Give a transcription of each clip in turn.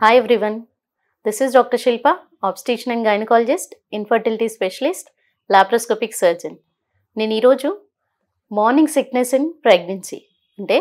Hi everyone, this is Dr. Shilpa, obstetrician and gynecologist, infertility specialist, laparoscopic surgeon. నేను ఈరోజు morning sickness in pregnancy అంటే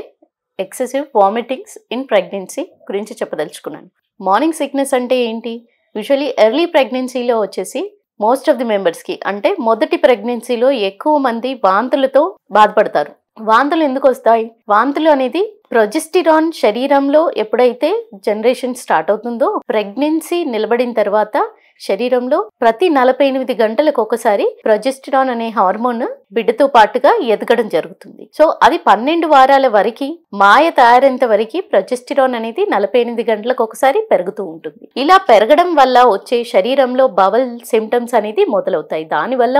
excessive vomitings in pregnancy గురించి చెప్పదలుచుకున్నాను. Morning sickness అంటే ఏంటి? Usually early ప్రెగ్నెన్సీలో వచ్చేసి మోస్ట్ ఆఫ్ ది మెంబర్స్కి అంటే మొదటి ప్రెగ్నెన్సీలో ఎక్కువ మంది వాంతులతో బాధపడతారు. వాంతులు ఎందుకు వస్తాయి? వాంతులు అనేది ప్రొజెస్టిరాన్ శరీరంలో ఎప్పుడైతే జనరేషన్ స్టార్ట్ అవుతుందో ప్రెగ్నెన్సీ నిలబడిన తర్వాత శరీరంలో ప్రతి 48 గంటలకు ఒకసారి ప్రొజెస్టిరాన్ అనే హార్మోన్ బిడ్డతో పాటుగా ఎదగడం జరుగుతుంది. సో అది 12 వారాల వరకు మాయ తయారైనంత వరకు ప్రొజెస్టిరాన్ అనేది 48 గంటలకు ఒకసారి పెరుగుతూ ఉంటుంది. ఇలా పెరగడం వల్ల వచ్చే శరీరంలో బవల్ సిమ్టమ్స్ అనేది మొదలవుతాయి. దానివల్ల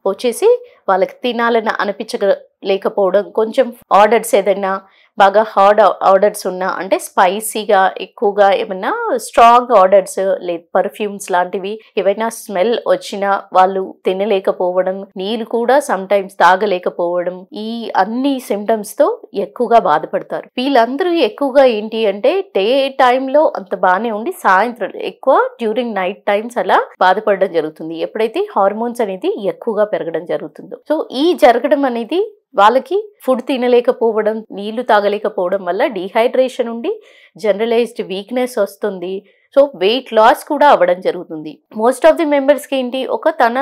వచ్చేసి వాళ్ళకి తినాలని అనిపించలేకపోవడం, కొంచెం ఆర్డర్స్ ఏదైనా బాగా హార్డ్ ఆర్డర్స్ ఉన్నా అంటే స్పైసీగా ఎక్కువగా ఏమన్నా స్ట్రాంగ్ ఆర్డర్స్ లేదు పర్ఫ్యూమ్స్ లాంటివి ఏవైనా స్మెల్ వచ్చినా వాళ్ళు తినలేకపోవడం, నీళ్ళు కూడా సమ్ టైమ్స్ తాగలేకపోవడం, ఈ అన్ని సిమ్టమ్స్ తో ఎక్కువగా బాధపడతారు. వీళ్ళందరూ ఎక్కువగా ఏంటి అంటే డే టైంలో అంత బాగానే ఉండి సాయంత్రం ఎక్కువ డ్యూరింగ్ నైట్ టైమ్స్ అలా బాధపడడం జరుగుతుంది ఎప్పుడైతే హార్మోన్స్ అనేది ఎక్కువగా పెరగడం జరుగుతుందో. సో ఈ జరగడం అనేది వాళ్ళకి ఫుడ్ తినలేకపోవడం, నీళ్లు తాగలేకపోవడం వల్ల డీహైడ్రేషన్ ఉండి జనరలైజ్డ్ వీక్నెస్ వస్తుంది. సో వెయిట్ లాస్ కూడా అవ్వడం జరుగుతుంది. మోస్ట్ ఆఫ్ ది మెంబర్స్కి ఏంటి తన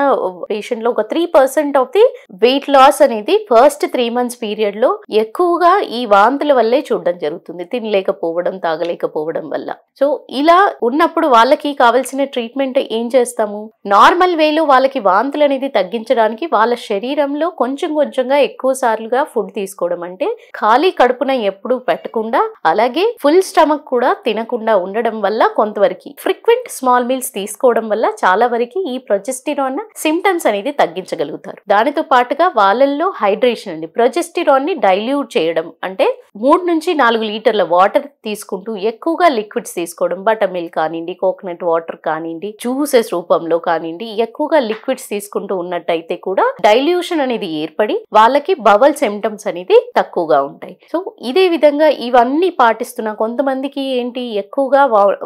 పేషెంట్లో 3% ఆఫ్ ది వెయిట్ లాస్ అనేది ఫస్ట్ 3 months పీరియడ్లో ఎక్కువగా ఈ వాంతుల వల్లే చూడడం జరుగుతుంది, తినలేకపోవడం, తాగలేకపోవడం వల్ల. సో ఇలా ఉన్నప్పుడు వాళ్ళకి కావాల్సిన ట్రీట్మెంట్ ఏం చేస్తాము? నార్మల్ వేలో వాళ్ళకి వాంతులు అనేది తగ్గించడానికి వాళ్ళ శరీరంలో కొంచెం కొంచెంగా ఎక్కువ సార్లుగా ఫుడ్ తీసుకోవడం, అంటే ఖాళీ కడుపున ఎప్పుడు పెట్టకుండా అలాగే ఫుల్ స్టమక్ కూడా తినకుండా ఉండడం వల్ల కొంతవరకు ఫ్రీక్వెంట్ స్మాల్ మీల్స్ తీసుకోవడం వల్ల చాలా వరకు ఈ ప్రొజెస్టిరాన్ సిమ్టమ్స్ అనేది తగ్గించగలుగుతారు. దానితో పాటుగా వాళ్ళల్లో హైడ్రేషన్ అండి, ప్రొజెస్టిరాన్ ని డైల్యూట్ చేయడం అంటే 3 నుంచి 4 లీటర్ల వాటర్ తీసుకుంటూ ఎక్కువగా లిక్విడ్స్ తీసుకోవడం, బటర్ మిల్క్ కానివ్వండి, కోకోనట్ వాటర్ కానివ్వండి, జ్యూసెస్ రూపంలో కానివ్వండి, ఎక్కువగా లిక్విడ్స్ తీసుకుంటూ ఉన్నట్టయితే కూడా డైల్యూషన్ అనేది ఏర్పడి వాళ్ళకి బవల్ సిమ్టమ్స్ అనేది తక్కువగా ఉంటాయి. సో ఇదే విధంగా ఇవన్నీ పాటిస్తున్నా కొంతమందికి ఏంటి ఎక్కువగా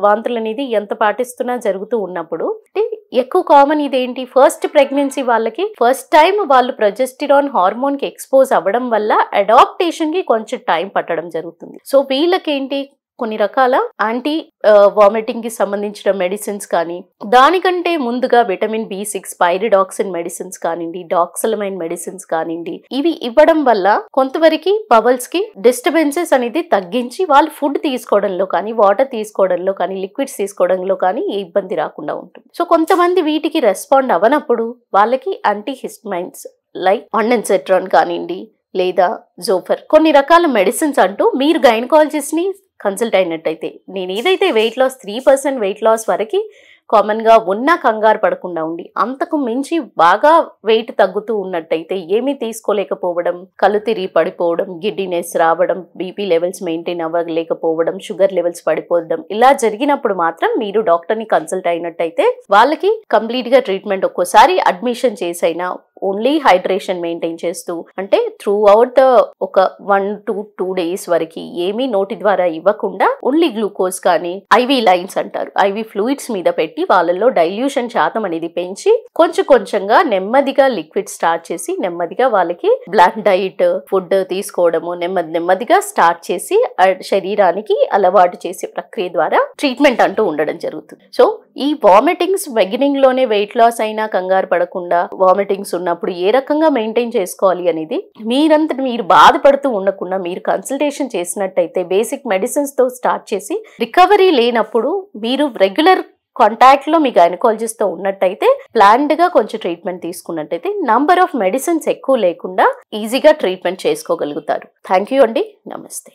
వాంతులు అనేది ఎంత పాటిస్తున్నా జరుగుతూ ఉన్నప్పుడు ఎక్కువ కామన్ ఇదేంటి ఫస్ట్ ప్రెగ్నెన్సీ వాళ్ళకి ఫస్ట్ టైం వాళ్ళు ప్రొజెస్టిరాన్ హార్మోన్ కి ఎక్స్పోజ్ అవ్వడం వల్ల అడాప్టేషన్ కి కొంచెం టైం పట్టడం జరుగుతుంది. సో వీళ్ళకేంటి కొన్ని రకాల యాంటీ వామిటింగ్ కి సంబంధించిన మెడిసిన్స్ కానీ, దానికంటే ముందుగా విటమిన్ B6 పైరిడాక్సిన్ మెడిసిన్స్ కానివ్వండి, డాక్సలమైన్ మెడిసిన్స్ కానివ్వండి, ఇవి ఇవ్వడం వల్ల కొంతవరకు బబల్స్ కి డిస్టర్బెన్సెస్ అనేది తగ్గించి వాళ్ళు ఫుడ్ తీసుకోవడంలో కానీ, వాటర్ తీసుకోవడంలో కానీ, లిక్విడ్స్ తీసుకోవడంలో కానీ ఏ ఇబ్బంది రాకుండా ఉంటుంది. సో కొంతమంది వీటికి రెస్పాండ్ అవ్వనప్పుడు వాళ్ళకి యాంటీ హిస్టమైన్స్ లైక్ ఆండెన్సెట్రాన్ కానివ్వండి లేదా జోఫర్ కొన్ని రకాల మెడిసిన్స్ అంటూ మీరు గైనకాలజిస్ట్ ని కన్సల్ట్ అయినట్టయితే, నేను ఏదైతే వెయిట్ లాస్ 3% వెయిట్ లాస్ వరకు కామన్గా ఉన్నా కంగారు పడకుండా ఉండి అంతకు మించి బాగా వెయిట్ తగ్గుతూ ఉన్నట్టయితే ఏమీ తీసుకోలేకపోవడం, కళ్ళు తిరిగి పడిపోవడం, గిడ్డినెస్ రావడం, బీపీ లెవెల్స్ మెయింటైన్ అవ్వలేకపోవడం, షుగర్ లెవెల్స్ పడిపోవడం, ఇలా జరిగినప్పుడు మాత్రం మీరు డాక్టర్ని కన్సల్ట్ అయినట్టయితే వాళ్ళకి కంప్లీట్గా ట్రీట్మెంట్ ఒక్కోసారి అడ్మిషన్ చేసైనా ఓన్లీ హైడ్రేషన్ మెయింటైన్ చేస్తూ అంటే త్రూ అవుట్ ద ఒక 1 to 2 days వరకు ఏమీ నోటి ద్వారా ఇవ్వకుండా ఓన్లీ గ్లూకోజ్ కానీ ఐవి లైన్స్ అంటారు, ఐవి ఫ్లూయిడ్స్ మీద పెట్టి వాళ్ళల్లో డైల్యూషన్ శాతం అనేది పెంచి కొంచెం కొంచెంగా నెమ్మదిగా లిక్విడ్ స్టార్ట్ చేసి నెమ్మదిగా వాళ్ళకి బ్లాక్ డైట్ ఫుడ్ తీసుకోవడము నెమ్మదిగా స్టార్ట్ చేసి శరీరానికి అలవాటు చేసే ప్రక్రియ ద్వారా ట్రీట్మెంట్ అంటూ ఉండడం జరుగుతుంది. సో ఈ వామిటింగ్స్ బిగినింగ్ లోనే వెయిట్ లాస్ అయినా కంగారు పడకుండా వామిటింగ్స్ ఉన్నప్పుడు ఏ రకంగా మెయింటైన్ చేసుకోవాలి అనేది మీరంతటి మీరు బాధపడుతూ ఉండకుండా మీరు కన్సల్టేషన్ చేసినట్టయితే బేసిక్ మెడిసిన్స్ తో స్టార్ట్ చేసి రికవరీ లేనప్పుడు మీరు రెగ్యులర్ కాంటాక్ట్ లో మీ గైనకాలజిస్ట్ తో ఉన్నట్టయితే ప్లాన్డ్ గా కొంచెం ట్రీట్మెంట్ తీసుకున్నట్టయితే నంబర్ ఆఫ్ మెడిసిన్స్ ఎక్కువ లేకుండా ఈజీగా ట్రీట్మెంట్ చేసుకోగలుగుతారు. థ్యాంక్ యూ అండి, నమస్తే.